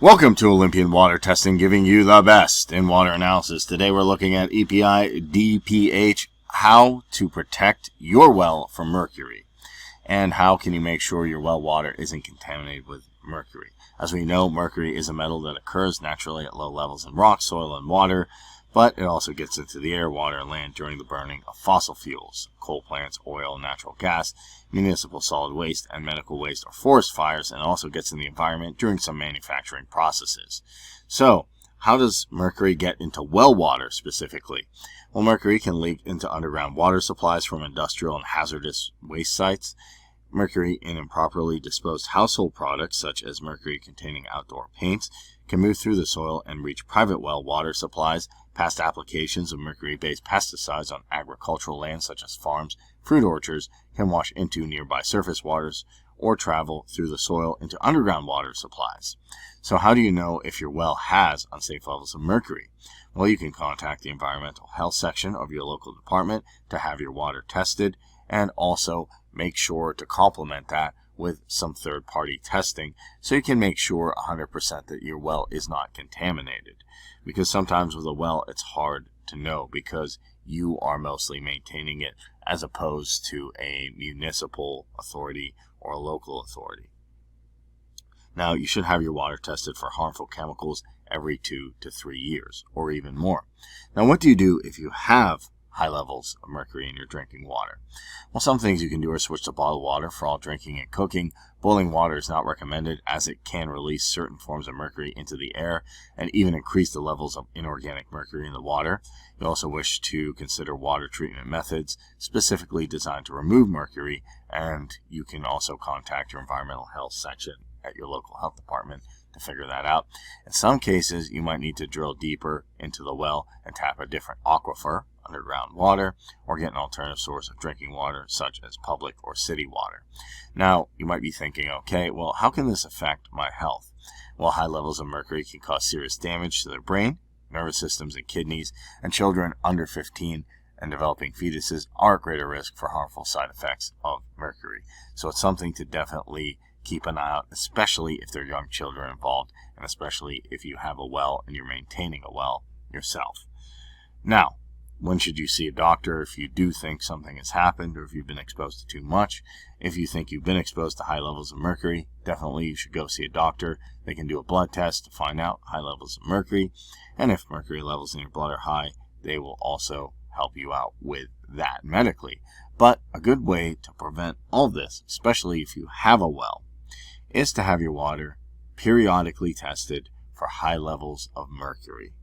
Welcome to Olympian Water Testing, giving you the best in water analysis. Today we're looking at EPI DPH, how to protect your well from mercury, and how can you make sure your well water isn't contaminated with mercury. As we know, mercury is a metal that occurs naturally at low levels in rock, soil, and water, but it also gets into the air, water, and land during the burning of fossil fuels, coal plants, oil, natural gas, municipal solid waste, and medical waste or forest fires, and also gets in the environment during some manufacturing processes. So, how does mercury get into well water specifically? Well, mercury can leak into underground water supplies from industrial and hazardous waste sites. Mercury in improperly disposed household products, such as mercury-containing outdoor paints, can move through the soil and reach private well water supplies. Past applications of mercury-based pesticides on agricultural land, such as farms, fruit orchards, can wash into nearby surface waters or travel through the soil into underground water supplies. So how do you know if your well has unsafe levels of mercury? Well, you can contact the environmental health section of your local department to have your water tested, and also make sure to complement that with some third-party testing so you can make sure 100% that your well is not contaminated. Because sometimes with a well it's hard to know because you are mostly maintaining it as opposed to a municipal authority or a local authority. Now, you should have your water tested for harmful chemicals every 2 to 3 years or even more. Now, what do you do if you have high levels of mercury in your drinking water? Well, some things you can do are switch to bottled water for all drinking and cooking. Boiling water is not recommended as it can release certain forms of mercury into the air and even increase the levels of inorganic mercury in the water. You also wish to consider water treatment methods specifically designed to remove mercury, and you can also contact your environmental health section at your local health department to figure that out. In some cases, you might need to drill deeper into the well and tap a different aquifer, underground water, or get an alternative source of drinking water such as public or city water. Now, you might be thinking, okay, well, how can this affect my health? Well, high levels of mercury can cause serious damage to their brain, nervous systems, and kidneys, and children under 15 and developing fetuses are at greater risk for harmful side effects of mercury. So it's something to definitely keep an eye out, especially if there are young children involved, and especially if you have a well and you're maintaining a well yourself. Now, when should you see a doctor if you do think something has happened or if you've been exposed to too much? If you think you've been exposed to high levels of mercury, definitely you should go see a doctor. They can do a blood test to find out high levels of mercury, and if mercury levels in your blood are high, they will also help you out with that medically. But a good way to prevent all this, especially if you have a well, is to have your water periodically tested for high levels of mercury.